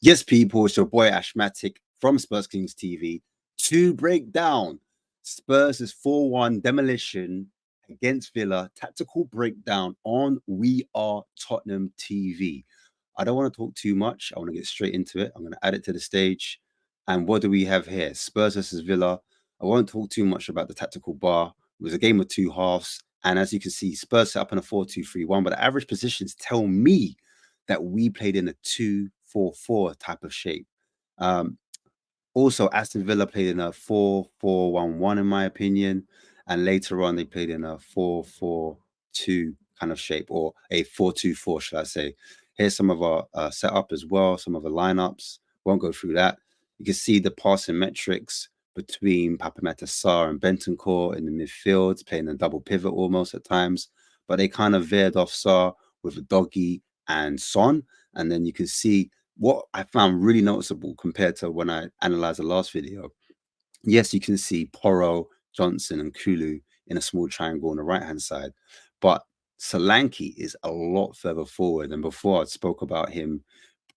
Yes, people, it's your boy Ashmatic from Spurs Kings TV to break down Spurs' 4-1 demolition against Villa. Tactical breakdown on We Are Tottenham TV. I don't want to talk too much. I want to get straight into it. I'm going to add it to the stage. And what do we have here? Spurs versus Villa. I won't talk too much about the tactical bar. It was a game of two halves. And as you can see, Spurs set up in a 4-2-3-1, but the average positions tell me that we played in a 2-4-4 type of shape. Um, Also, Aston Villa played in a 4-4-1-1, in my opinion. And later on, they played in a 4-4-2 kind of shape, or a 4-2-4, should I say. Here's some of our setup as well, some of the lineups. Won't go through that. You can see the passing metrics between Papameta Sarr and Bentancur in the midfield, playing a double pivot almost at times. But they kind of veered off Sarr with a Doggy and Son. And then you can see what I found really noticeable compared to when I analyzed the last video. Yes, you can see Porro, Johnson, and Kulu in a small triangle on the right-hand side, but Solanke is a lot further forward. And before I spoke about him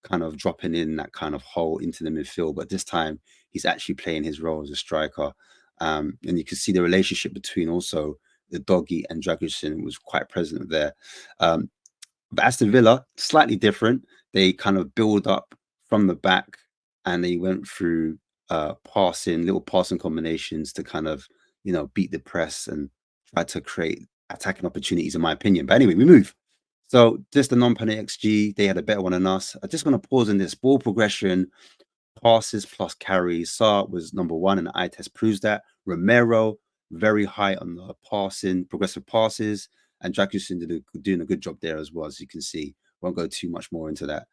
kind of dropping in that kind of hole into the midfield, but this time he's actually playing his role as a striker. And you can see the relationship between also the Doggy and Dragusin was quite present there. But Aston Villa, slightly different. They kind of build up from the back and they went through little passing combinations to kind of, beat the press and try to create attacking opportunities, in my opinion. But anyway, we move. So just the non-penalty XG, they had a better one than us. I just want to pause in this ball progression, passes plus carries. Sarr was number one, and the eye test proves that. Romero, very high on the passing, progressive passes, and Dragusin doing a good job there as well, as you can see. Won't go too much more into that.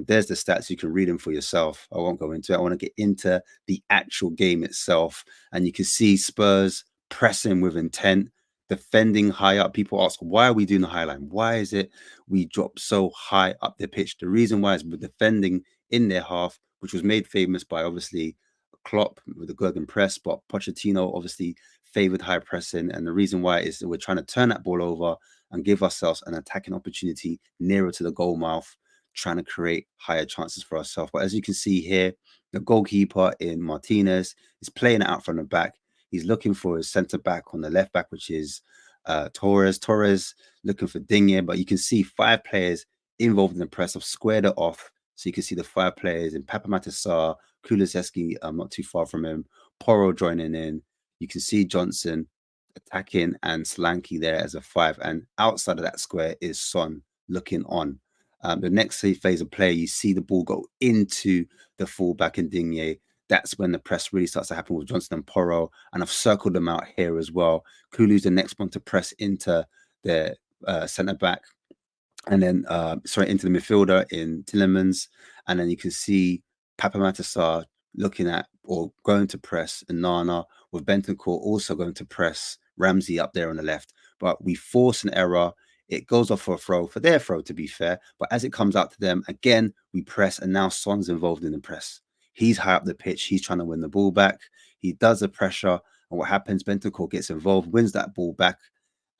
There's the stats. You can read them for yourself. I won't go into it. I want to get into the actual game itself. And you can see Spurs pressing with intent, defending high up. People ask, why are we doing the high line? Why is it we drop so high up the pitch? The reason why is we're defending in their half, which was made famous by obviously Klopp with the Gurgen press, but Pochettino obviously favored high pressing. And the reason why is that we're trying to turn that ball over and give ourselves an attacking opportunity nearer to the goal mouth, trying to create higher chances for ourselves. But as you can see here, the goalkeeper in Martinez is playing it out from the back. He's looking for his centre back on the left back, which is Torres. Torres looking for Digne, but you can see 5 players involved in the press. I've squared it off. So you can see the 5 players in Papamata Sarr, Kulusevski, not too far from him, Porro joining in. You can see Johnson attacking and Solanke there as a 5. And outside of that square is Son looking on. The next phase of play, you see the ball go into the fullback in Digne. That's when the press really starts to happen with Johnson and Porro. And I've circled them out here as well. Kulu's the next one to press into the centre back. And then, into the midfielder in Tillemans. And then you can see Papamata Sarr looking at or going to press and Nana, with Bentancur also going to press Ramsey up there on the left. But we force an error. It goes off for a throw, for their throw, to be fair. But as it comes out to them, again, we press, and now Son's involved in the press. He's high up the pitch. He's trying to win the ball back. He does the pressure. And what happens, Bentancur gets involved, wins that ball back,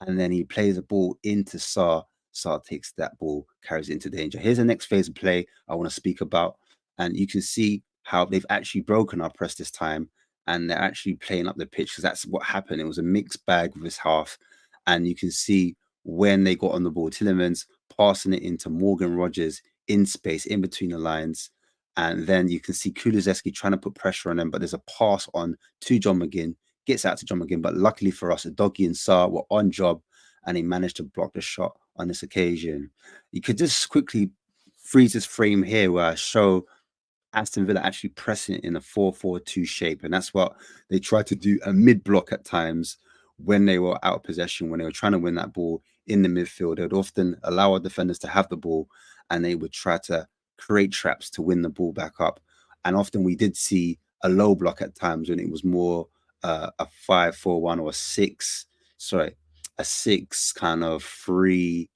and then he plays the ball into Sarr. Sarr takes that ball, carries it into danger. Here's the next phase of play I want to speak about. And you can see how they've actually broken our press this time. And they're actually playing up the pitch, because that's what happened. It was a mixed bag with this half. And you can see when they got on the ball, Tillemans passing it into Morgan Rogers in space, in between the lines. And then you can see Kulusevski trying to put pressure on them, but there's a pass on to John McGinn, gets out to John McGinn. But luckily for us, Doggy and Sarr were on job, and he managed to block the shot on this occasion. You could just quickly freeze this frame here where I show Aston Villa actually pressing it in a 4-4-2 shape. And that's what they tried to do a mid-block at times when they were out of possession, when they were trying to win that ball in the midfield. They would often allow our defenders to have the ball, and they would try to create traps to win the ball back up. And often we did see a low block at times when it was more a 5-4-1 or a 6 kind of 3-2.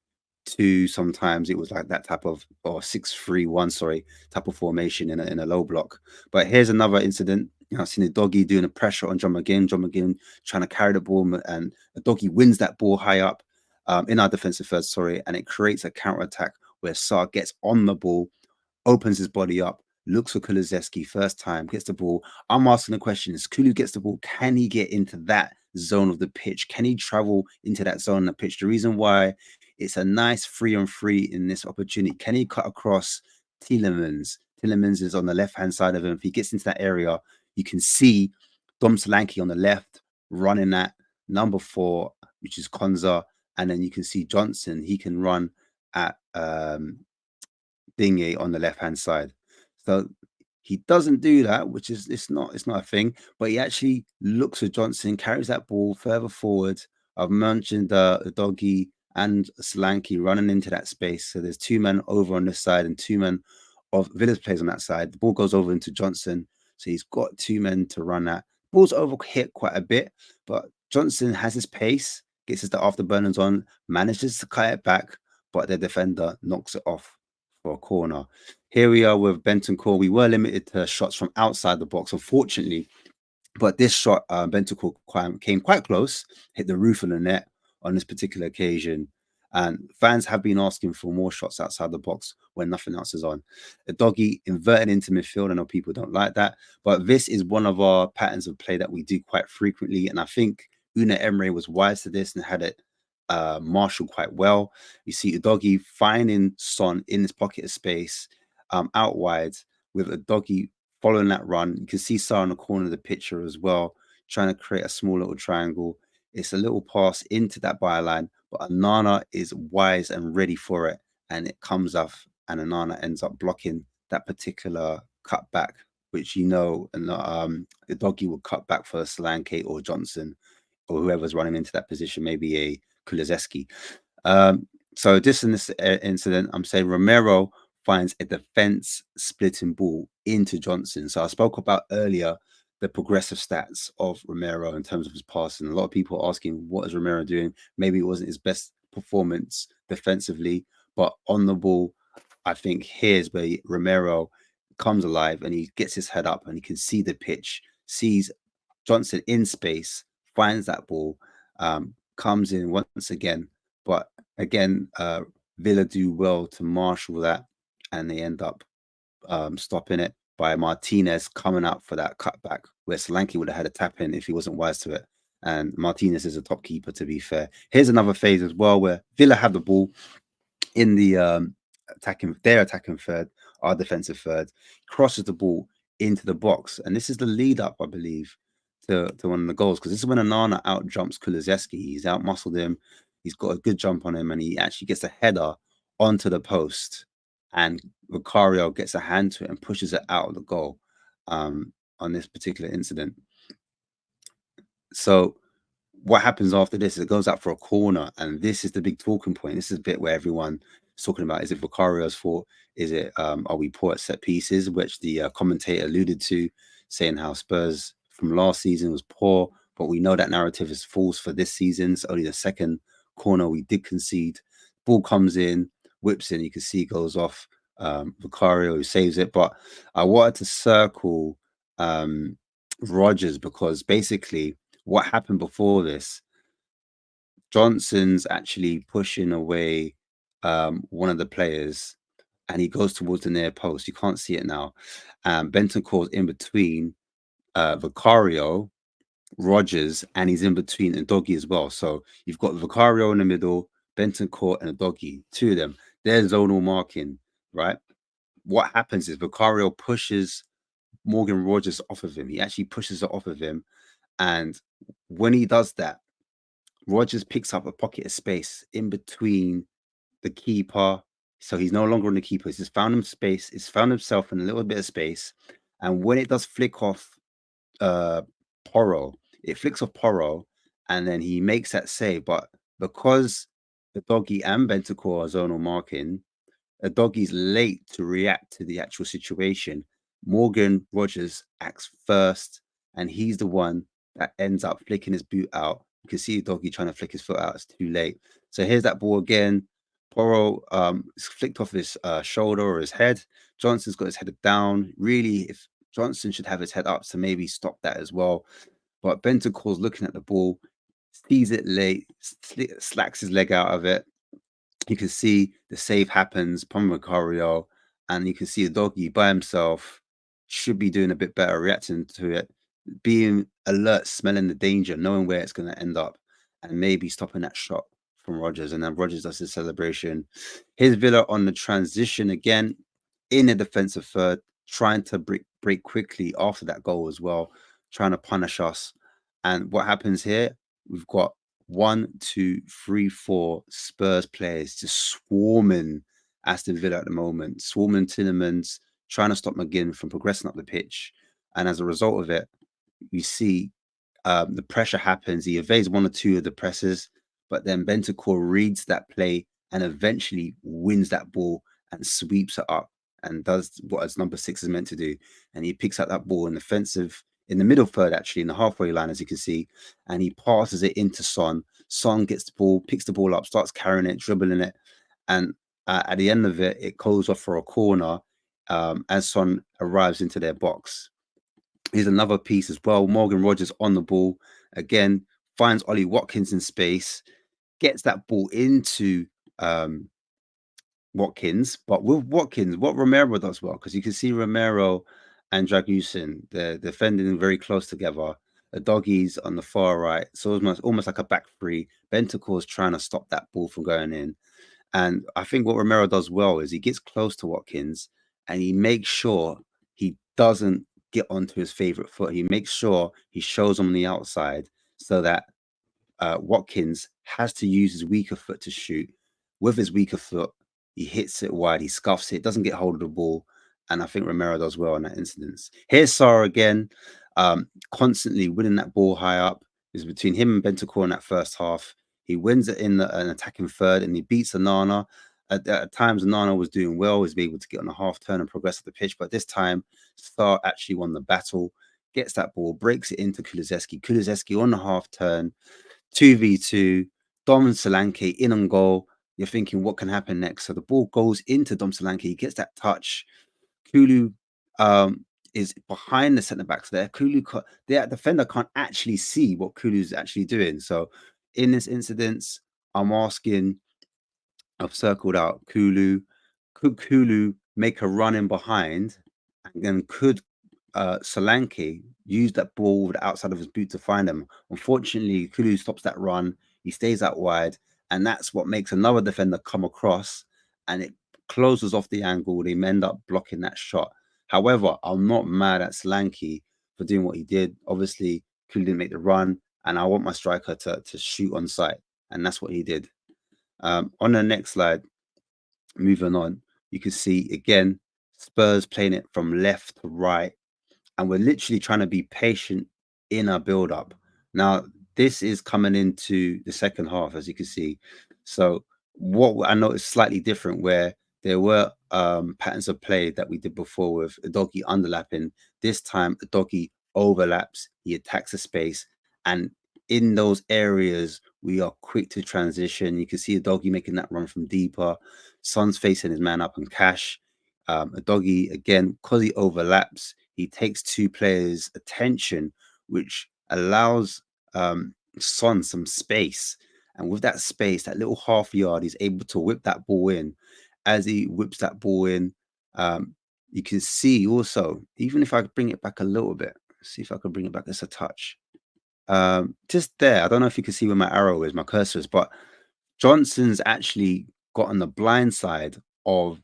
Sometimes it was like that type of, or 6-3-1, type of formation in a low block. But here's another incident. I've seen the Doggy doing a pressure on John McGinn. John McGinn trying to carry the ball, and the Doggy wins that ball high up in our defensive third, and it creates a counter attack where Sarr gets on the ball, opens his body up, looks for Kulusevski first time, gets the ball. I'm asking the question: is Kulu gets the ball? Can he get into that zone of the pitch? Can he travel into that zone of the pitch? The reason why it's a nice 3-on-3 in this opportunity. Can he cut across Tielemans? Tielemans is on the left-hand side of him. If he gets into that area, you can see Dom Solanke on the left running at number 4, which is Konza, and then you can see Johnson. He can run at Dingy on the left-hand side. So he doesn't do that, which is it's not a thing, but he actually looks for Johnson, carries that ball further forward. I've mentioned the doggy and Solanke running into that space. So there's 2 men over on this side and 2 men of Villa's plays on that side. The ball goes over into Johnson. So he's got 2 men to run at. Ball's over hit quite a bit, but Johnson has his pace, gets his afterburners on, manages to cut it back, but the defender knocks it off for a corner. Here we are with Bentancur. We were limited to shots from outside the box, unfortunately, but this shot, Bentancur came quite close, hit the roof of the net on this particular occasion. And fans have been asking for more shots outside the box when nothing else is on. The doggy inverted into midfield. I know people don't like that, but this is one of our patterns of play that we do quite frequently. And I think Una Emery was wise to this and had it marshaled quite well. You see Udogie finding Son in his pocket of space out wide with Udogie following that run. You can see Son on the corner of the picture as well, trying to create a small little triangle. It's a little pass into that byline, but Anana is wise and ready for it, and it comes off, and Anana ends up blocking that particular cutback, which and the doggy will cut back for Solanke or Johnson or whoever's running into that position, maybe a Kulusevski. So this in this incident, I'm saying Romero finds a defense splitting ball into Johnson. So I spoke about earlier the progressive stats of Romero in terms of his passing. A lot of people are asking, what is Romero doing? Maybe it wasn't his best performance defensively, but on the ball, I think here's where Romero comes alive and he gets his head up and he can see the pitch, sees Johnson in space, finds that ball, comes in once again. But again, Villa do well to marshal that, and they end up stopping it by Martinez coming out for that cutback, where Solanke would have had a tap in if he wasn't wise to it. And Martinez is a top keeper, to be fair. Here's another phase as well where Villa have the ball in the attacking third, our defensive third, crosses the ball into the box. And this is the lead up, I believe, to one of the goals, because this is when Anana out jumps Kulusevski. He's out muscled him. He's got a good jump on him, and he actually gets a header onto the post. And Vicario gets a hand to it and pushes it out of the goal on this particular incident. So what happens after this? It goes out for a corner, and this is the big talking point. This is the bit where everyone is talking about: is it Vicario's fault? Is it are we poor at set pieces? Which the commentator alluded to, saying how Spurs from last season was poor, but we know that narrative is false for this season. It's only the second corner we did concede. Ball comes in, whips in. You can see goes off. Vicario who saves it, but I wanted to circle Rodgers, because basically what happened before this, Johnson's actually pushing away one of the players, and he goes towards the near post. You can't see it now. Bentancur's in between Vicario, Rodgers, and he's in between Udogie as well. So you've got Vicario in the middle, Bentancur and Udogie, 2 of them. They're zonal marking, right? What happens is Vicario pushes Morgan Rodgers off of him. He actually pushes it off of him. And when he does that, Rodgers picks up a pocket of space in between the keeper. So he's no longer on the keeper. He's just found him space. He's found himself in a little bit of space. And when it does flick off Porro, it flicks off Porro, and then he makes that save. But because the doggy and Bentancur are zonal marking, a doggie's late to react to the actual situation. Morgan Rodgers acts first, and he's the one that ends up flicking his boot out. You can see Doggy trying to flick his foot out. It's too late. So here's that ball again. Porro is flicked off his shoulder or his head. Johnson's got his head down. Really, if Johnson should have his head up to maybe stop that as well. But Bentancur's looking at the ball, sees it late, slacks his leg out of it. You can see the save happens. Vicario and you can see the doggy by himself should be doing a bit better, reacting to it, being alert, smelling the danger, knowing where it's going to end up, and maybe stopping that shot from Rodgers. And then Rodgers does his celebration. His Villa on the transition again in a defensive third, trying to break quickly after that goal as well, trying to punish us. And what happens here? We've got 1, 2, 3, 4 Spurs players just swarming Aston Villa at the moment, swarming Tielemans, trying to stop McGinn from progressing up the pitch. And as a result of it, we see the pressure happens. He evades 1 or 2 of the presses, but then Bentancur reads that play and eventually wins that ball and sweeps it up and does what as number 6 is meant to do. And he picks up that ball in offensive, in the middle third, actually, in the halfway line, as you can see, and he passes it into Son. Son gets the ball, picks the ball up, starts carrying it, dribbling it, and at the end of it, it goes off for a corner as Son arrives into their box. Here's another piece as well. Morgan Rogers on the ball again, finds Ollie Watkins in space, gets that ball into Watkins. But with Watkins, what Romero does well, because you can see Romero and Dragusin, they're defending very close together. The doggies on the far right, so almost like a back three. Bentancur's trying to stop that ball from going in. And I think what Romero does well is he gets close to Watkins and he makes sure he doesn't get onto his favorite foot. He makes sure he shows him on the outside so that Watkins has to use his weaker foot to shoot. With his weaker foot, he hits it wide, he scuffs it, doesn't get hold of the ball. And I think Romero does well in that instance. Here's Sarr again, constantly winning that ball high up. It was between him and Bentancur in that first half. He wins it in an attacking third and he beats Onana. At times, Onana was doing well, was able to get on a half turn and progress up the pitch. But this time, Sarr actually won the battle, gets that ball, breaks it into Kulusevski. Kulusevski on the half turn, 2v2, Dom Solanke in on goal. You're thinking, what can happen next? So the ball goes into Dom Solanke. He gets that touch. Kulu is behind the centre backs there. Their defender can't actually see what Kulu's actually doing. So in this incident, I'm asking, I've circled out Kulu. Could Kulu make a run in behind? And then could Solanke used that ball with the outside of his boot to find him? Unfortunately, Kulu stops that run. He stays out wide, and that's what makes another defender come across, and it closes off the angle. They end up blocking that shot. However, I'm not mad at Solanke for doing what he did. Obviously, Kulu didn't make the run, and I want my striker to shoot on sight, and that's what he did. On the next slide, moving on, you can see again Spurs playing it from left to right, and we're literally trying to be patient in our build up. Now, this is coming into the second half, as you can see. So, what I noticed slightly different, where there were patterns of play that we did before with a doggy underlapping. This time, a doggy overlaps, he attacks a space, and in those areas, we are quick to transition. You can see a doggy making that run from deeper. Son's facing his man up on Cash. A doggy, again, because he overlaps, he takes 2 players' attention, which allows Son some space. And with that space, that little half yard, he's able to whip that ball in. As he whips that ball in, you can see also, even if I bring it back a little bit, see if I can bring it back just a touch. Just there, I don't know if you can see where my arrow is, my cursor is, but Johnson's actually got on the blind side of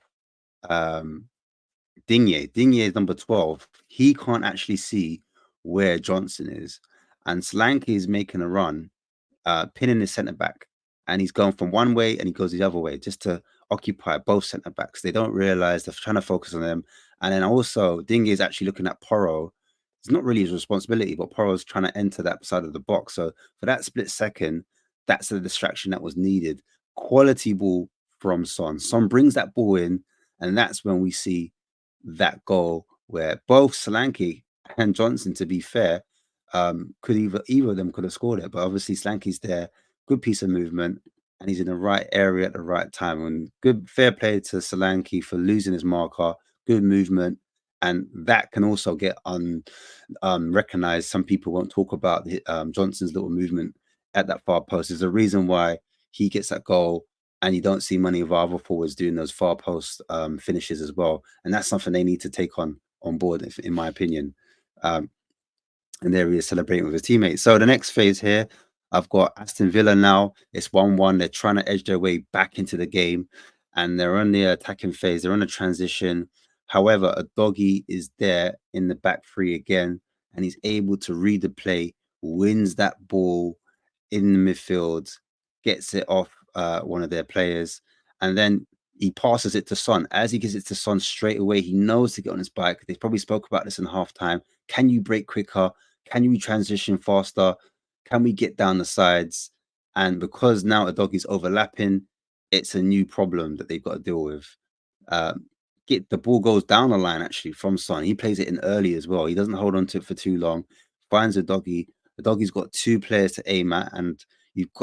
Digne. Digne is number 12. He can't actually see where Johnson is. And Solanke is making a run, pinning his centre back. And he's going from one way and he goes the other way just to occupy both centre backs. They don't realize they're trying to focus on them. And then also, Digne is actually looking at Porro. It's not really his responsibility, but Porro's trying to enter that side of the box. So for that split second, that's the distraction that was needed. Quality ball from Son. Son brings that ball in, and that's when we see that goal where both Solanke and Johnson, to be fair, could either of them could have scored it, but obviously Solanke's there, good piece of movement, and he's in the right area at the right time. And good fair play to Solanke for losing his marker, good movement, and that can also get recognized. Some people won't talk about Johnson's little movement at that far post. There's a reason why he gets that goal and you don't see many of our other forwards doing those far post finishes as well. And that's something they need to take on board, in my opinion. Um, and there he is celebrating with his teammates. So the next phase here, I've got Aston Villa now. It's 1-1. They're trying to edge their way back into the game, and they're on the attacking phase. They're on a transition. However, a doggy is there in the back three again, and he's able to read the play, wins that ball in the midfield, gets it off one of their players, and then he passes it to Son. As he gives it to Son straight away, he knows to get on his bike. They probably spoke about this in halftime. Can you break quicker? Can you transition faster? Can we get down the sides? And because now a dog is overlapping, it's a new problem that they've got to deal with. Um, get the ball goes down the line actually from Son. He plays it in early as well. He doesn't hold on to it for too long. Finds a doggy. The doggy's got two players to aim at, and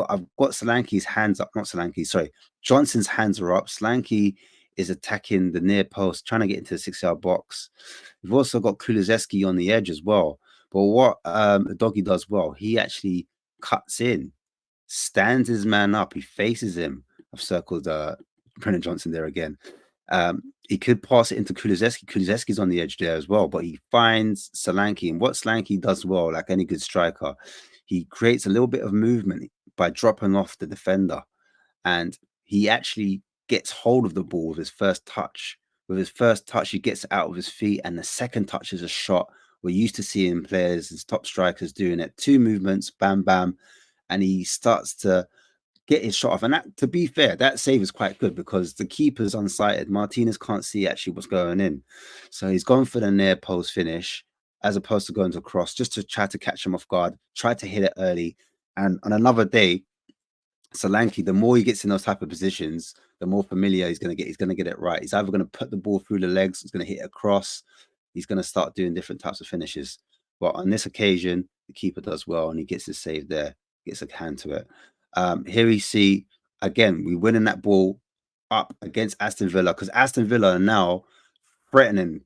I've got Solanke's hands up. Not Solanke, sorry. Johnson's hands are up. Solanke is attacking the near post, trying to get into the 6-yard box. We've also got Kulusevski on the edge as well. But what the doggy does well, he actually cuts in, stands his man up, he faces him. I've circled Brennan Johnson there again. He could pass it into Kulusevski. Kulusevski's on the edge there as well, but he finds Solanke. And what Solanke does well, like any good striker, he creates a little bit of movement by dropping off the defender. And he actually gets hold of the ball with his first touch. With his first touch, he gets it out with his feet, and the second touch is a shot. We're used to seeing players and top strikers doing it. Two movements, bam, bam, and he starts to get his shot off. And that, to be fair, that save is quite good because the keeper's unsighted. Martinez can't see actually what's going in. So he's gone for the near post finish as opposed to going to cross, just to try to catch him off guard, try to hit it early. And on another day, Solanke, the more he gets in those type of positions, the more familiar he's going to get. He's going to get it right. He's either going to put the ball through the legs, he's going to hit it across, he's going to start doing different types of finishes. But on this occasion, the keeper does well and he gets his save there, gets a hand to it. Here we see, again, we're winning that ball up against Aston Villa because Aston Villa are now threatening.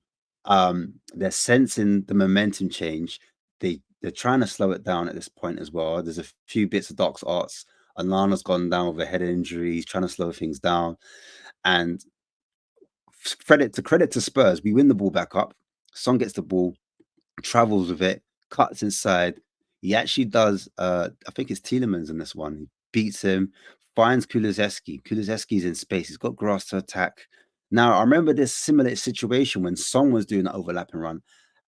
They're sensing the momentum change. They're trying to slow it down at this point as well. There's a few bits of Doc's arts. Alana's gone down with a head injury. He's trying to slow things down. And credit to Spurs, we win the ball back up. Son gets the ball, travels with it, cuts inside. He actually does, I think it's Tielemans in this one. He beats him, finds Kulusevski. Kulusevski's in space. He's got grass to attack. Now, I remember this similar situation when Son was doing the overlapping run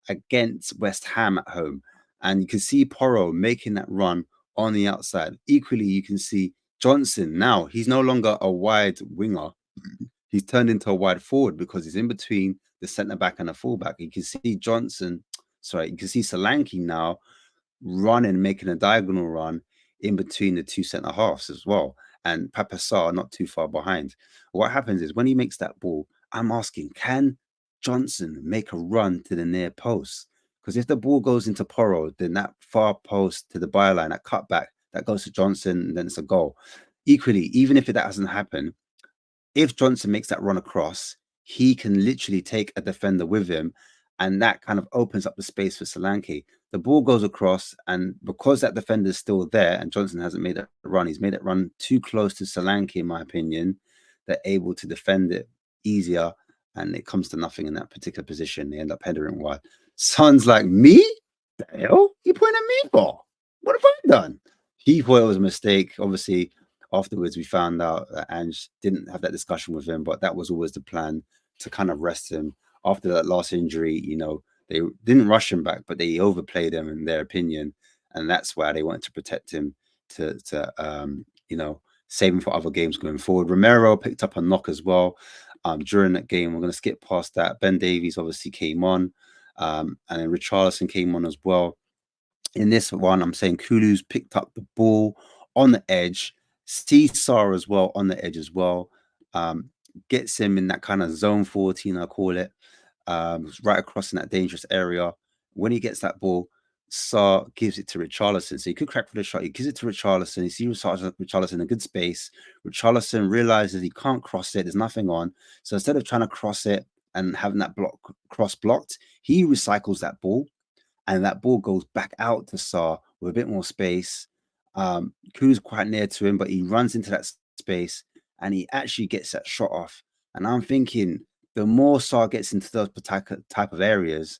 against West Ham at home. And you can see Porro making that run on the outside. Equally, you can see Johnson now. He's no longer a wide winger. He's turned into a wide forward because he's in between the centre back and the fullback. You can see you can see Solanke now running, making a diagonal run in between the two centre halves as well. And Papa Sarr not too far behind. What happens is when he makes that ball, I'm asking, can Johnson make a run to the near post? Because if the ball goes into Porro, then that far post to the byline, that cutback, that goes to Johnson, and then it's a goal. Equally, even if that doesn't happen, if Johnson makes that run across, he can literally take a defender with him, and that kind of opens up the space for Solanke. The ball goes across, and because that defender is still there and Johnson hasn't made that run, he's made it run too close to Solanke, in my opinion. They're able to defend it easier, and it comes to nothing in that particular position. They end up headering wide. Son's like, me? The hell? You pointing at me for? What have I done? He thought it was a mistake. Obviously, afterwards, we found out that Ange didn't have that discussion with him, but that was always the plan, to kind of rest him. After that last injury, they didn't rush him back, but they overplayed him in their opinion. And that's why they wanted to protect him to save him for other games going forward. Romero picked up a knock as well during that game. We're going to skip past that. Ben Davies obviously came on, and then Richarlison came on as well. In this one, I'm saying Kulu's picked up the ball on the edge, Cesar as well on the edge as well. Gets him in that kind of zone 14, I call it, right across in that dangerous area. When he gets that ball, Sarr gives it to Richarlison. So he could crack for the shot. He gives it to Richarlison. He sees Richarlison in a good space. Richarlison realizes he can't cross it. There's nothing on. So instead of trying to cross it and having that cross blocked, he recycles that ball. And that ball goes back out to Sarr with a bit more space. Ku's quite near to him, but he runs into that space and he actually gets that shot off. And I'm thinking, the more Sarr gets into those type of areas,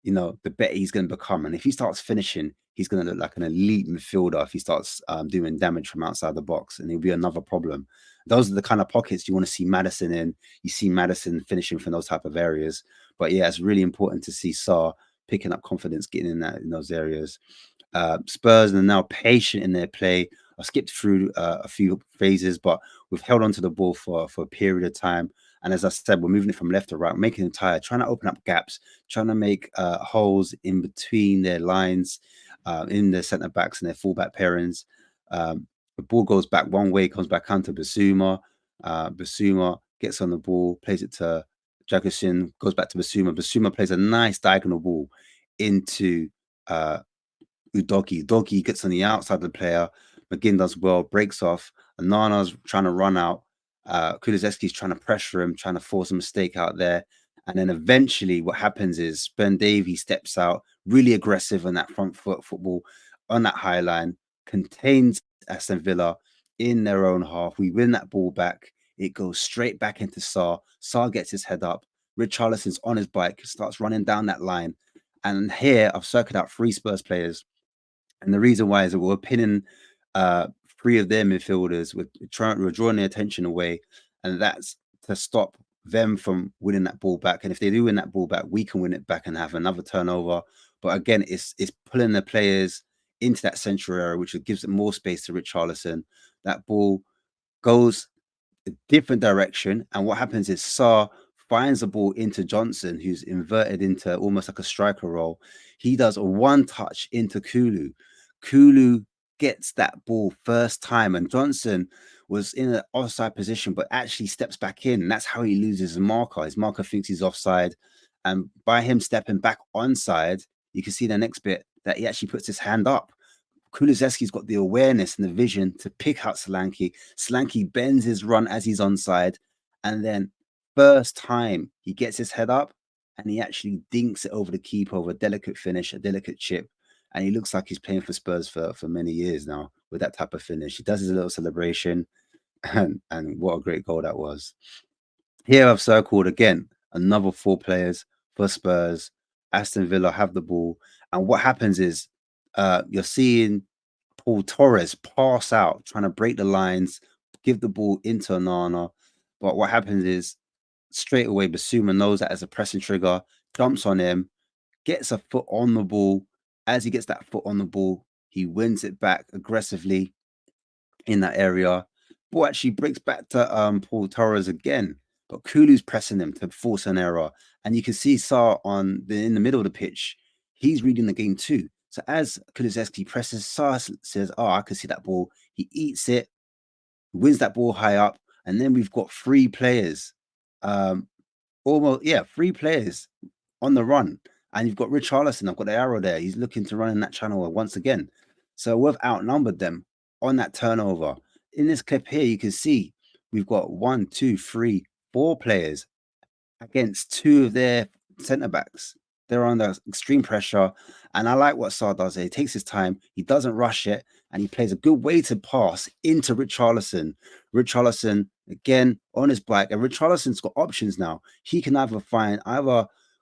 you know, the better he's going to become. And if he starts finishing, he's going to look like an elite midfielder if he starts doing damage from outside the box, and it'll be another problem. Those are the kind of pockets you want to see Maddison in. You see Maddison finishing from those type of areas. But yeah, it's really important to see Sarr picking up confidence, getting in those areas. Spurs are now patient in their play. I skipped through a few phases, but we've held on to the ball for a period of time. And as I said, we're moving it from left to right, making them tired, trying to open up gaps, trying to make holes in between their lines, in their centre backs and their fullback pairings. The ball goes back one way, comes back onto Basuma. Basuma gets on the ball, plays it to Jackson, goes back to Basuma. Basuma plays a nice diagonal ball into Udogi. Udogi gets on the outside of the player. McGinn does well, breaks off. Nana's trying to run out. Kulusevski's trying to pressure him, trying to force a mistake out there. And then eventually what happens is Ben Davies steps out, really aggressive on that front foot football, on that high line, contains Aston Villa in their own half. We win that ball back. It goes straight back into Sarr. Sarr gets his head up. Richarlison's on his bike, starts running down that line. And here I've circled out 3 Spurs players. And the reason why is that we're pinning 3 of their midfielders. We're drawing their attention away, and that's to stop them from winning that ball back. And if they do win that ball back, we can win it back and have another turnover. But again, it's pulling the players into that central area, which gives it more space to Richarlison. That ball goes a different direction, and what happens is Sarr finds the ball into Johnson, who's inverted into almost like a striker role. He does a one touch into Kulu. Kulu gets that ball first time, and Johnson was in an offside position, but actually steps back in. And that's how he loses his marker. His marker thinks he's offside. And by him stepping back onside, you can see the next bit that he actually puts his hand up. Kulusevski's got the awareness and the vision to pick out Solanke. Solanke bends his run as he's onside. And then first time he gets his head up and he actually dinks it over the keeper with a delicate finish, a delicate chip. And he looks like he's playing for Spurs for many years now with that type of finish. He does his little celebration, and what a great goal that was. Here I've circled again another 4 players for Spurs. Aston Villa have the ball, and what happens is you're seeing Paul Torres pass out, trying to break the lines, give the ball into Onana. But what happens is straight away Basuma knows that as a pressing trigger, jumps on him, gets a foot on the ball. As he gets that foot on the ball, he wins it back aggressively in that area. Ball actually breaks back to Paul Torres again, but Kulu's pressing him to force an error. And you can see Sarr in the middle of the pitch. He's reading the game too. So as Kulusevski presses, Sarr says, "Oh, I can see that ball." He eats it, wins that ball high up, and then we've got 3 players, almost 3 players on the run. And you've got Richarlison. I've got the arrow there. He's looking to run in that channel once again. So we've outnumbered them on that turnover. In this clip here, you can see we've got 1, 2, 3, 4 players against 2 of their centre backs. They're under extreme pressure. And I like what Sarr does here. He takes his time. He doesn't rush it. And he plays a good weighted pass into Richarlison. Richarlison, again, on his bike. And Richarlison's got options now. He can either find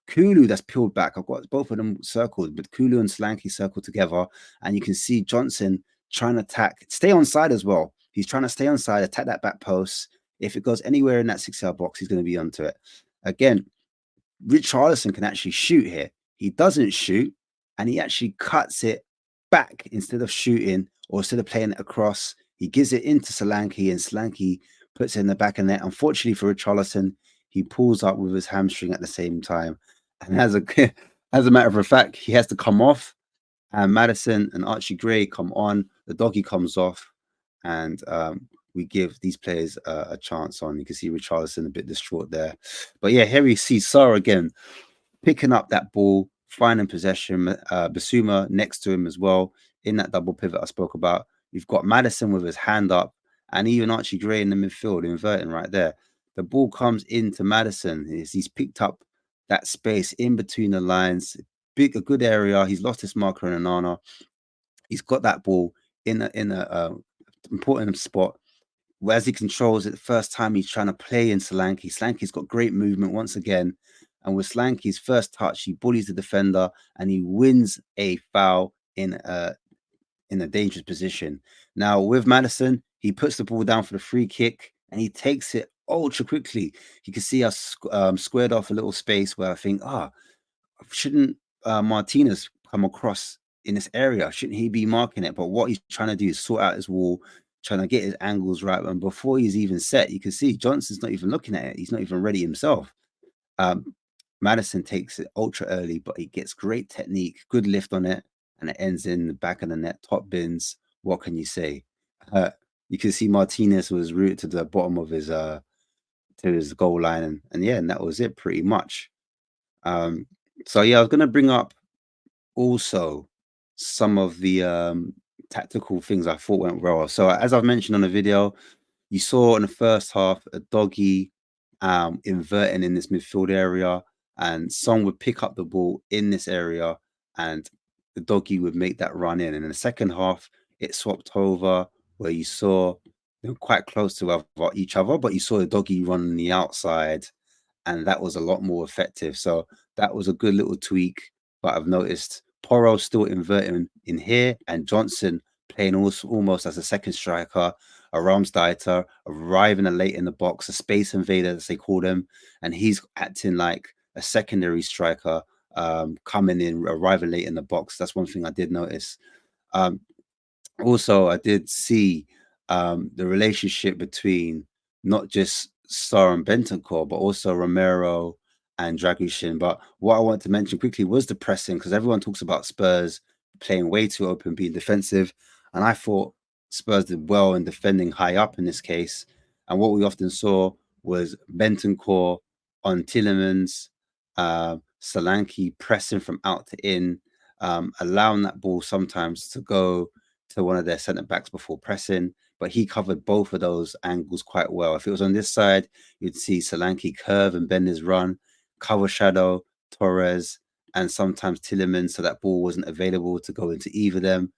Kulu that's peeled back. I've got both of them circled, but Kulu and Solanke circled together. And you can see Johnson trying to stay on side as well. He's trying to stay on side, attack that back post. If it goes anywhere in that 6-yard box, he's going to be onto it. Again, Richarlison can actually shoot here. He doesn't shoot, and he actually cuts it back instead of shooting, or instead of playing it across. He gives it into Solanke, and Solanke puts it in the back of net. Unfortunately for Richarlison, he pulls up with his hamstring at the same time. And as a matter of fact, he has to come off, and Maddison and Archie Gray come on. The doggy comes off, and we give these players a chance on. You can see Richarlison a bit distraught there. But yeah, here we see Sarr again picking up that ball, finding possession. Basuma next to him as well in that double pivot I spoke about. You've got Maddison with his hand up, and even Archie Gray in the midfield inverting right there. The ball comes into Maddison. He's picked up that space in between the lines. A good area. He's lost his marker in Onana. He's got that ball in a important spot. as he controls it, the first time he's trying to play in Solanke. Solanke's got great movement once again. And with Solanke's first touch, he bullies the defender and he wins a foul in a dangerous position. Now with Maddison, he puts the ball down for the free kick and he takes it ultra quickly. You can see us squared off a little space where I think, shouldn't Martinez come across in this area? Shouldn't he be marking it? But what he's trying to do is sort out his wall, trying to get his angles right. And before he's even set, you can see Johnson's not even looking at it. He's not even ready himself. Maddison takes it ultra early, but he gets great technique, good lift on it, and it ends in the back of the net, top bins. What can you say? You can see Martinez was rooted to the bottom of his to his goal line, and that was it pretty much. So yeah, I was gonna bring up also some of the tactical things I thought went well. So as I've mentioned on the video, you saw in the first half a doggy inverting in this midfield area, and Son would pick up the ball in this area and the doggy would make that run in. And in the second half, it swapped over where you saw they were quite close to each other, but you saw the doggy run on the outside, and that was a lot more effective. So that was a good little tweak. But I've noticed Porro still inverting in here, and Johnson playing almost as a second striker, a Ramsdieter arriving late in the box, a space invader as they call him, and he's acting like a secondary striker, coming in, arriving late in the box. That's one thing I did notice. Also, I did see the relationship between not just Star and Bentancur, but also Romero and Dragushin. But what I want to mention quickly was the pressing, because everyone talks about Spurs playing way too open, being defensive. And I thought Spurs did well in defending high up in this case. And what we often saw was Bentancur on Tielemans, Solanke pressing from out to in, allowing that ball sometimes to go to one of their centre backs before pressing, but he covered both of those angles quite well. If it was on this side, you'd see Solanke curve and bend his run, cover shadow Torres, and sometimes Tielemans, so that ball wasn't available to go into either of them.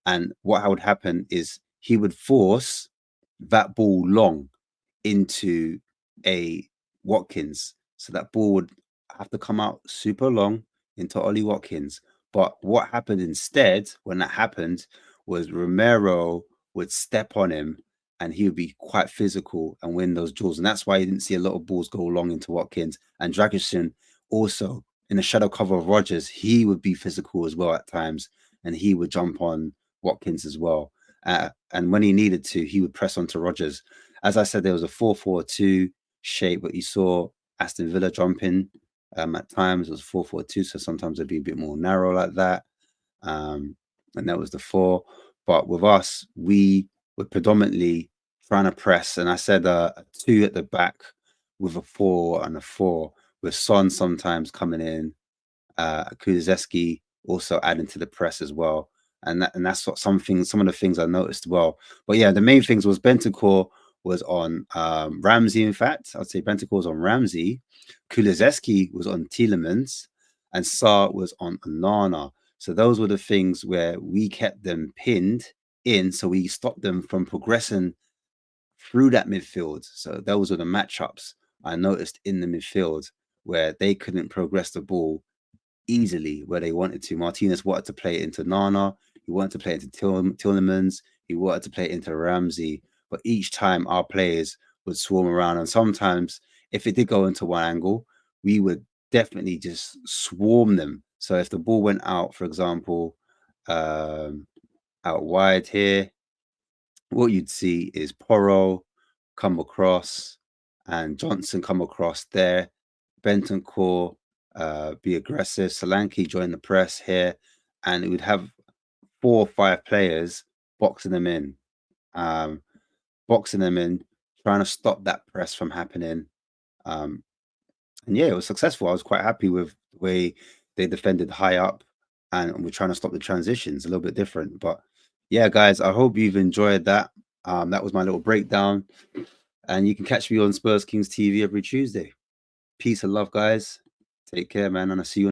And what would happen is he would force that ball long into a Watkins, so that ball would have to come out super long into Ollie Watkins. But what happened instead when that happened was Romero would step on him and he would be quite physical and win those duels. And that's why you didn't see a lot of balls go long into Watkins. And Dragushin also, in the shadow cover of Rodgers, he would be physical as well at times. And he would jump on Watkins as well. And when he needed to, he would press onto Rodgers. As I said, there was a 4-4-2 shape, but you saw Aston Villa jumping. At times it was 4-4-2, so sometimes it'd be a bit more narrow like that. And that was the 4. But with us, we were predominantly trying to press. And I said a 2 at the back with a 4 and a 4, with Son sometimes coming in, Kulusevski also adding to the press as well. And that's what some of the things I noticed well. But yeah, the main things was Bentancur was on Ramsey. In fact, I'd say Bentancur was on Ramsey, Kulusevski was on Tielemans, and Sarr was on Onana. So those were the things where we kept them pinned in, so we stopped them from progressing through that midfield. So those were the matchups I noticed in the midfield where they couldn't progress the ball easily where they wanted to. Martinez wanted to play it into Nana, he wanted to play it into Tielemans, he wanted to play it into Ramsey, but each time our players would swarm around, and sometimes if it did go into one angle, we would definitely just swarm them. So if the ball went out, for example, out wide here, what you'd see is Porro come across and Johnson come across there, Bentancur be aggressive, Solanke join the press here, and it would have 4 or 5 players boxing them in, trying to stop that press from happening. And yeah, it was successful. I was quite happy with the way they defended high up, and we're trying to stop the transitions a little bit different. But yeah, guys, I hope you've enjoyed that. That was my little breakdown, and you can catch me on Spurs Kings TV every Tuesday. Peace and love, guys. Take care, man, and I'll see you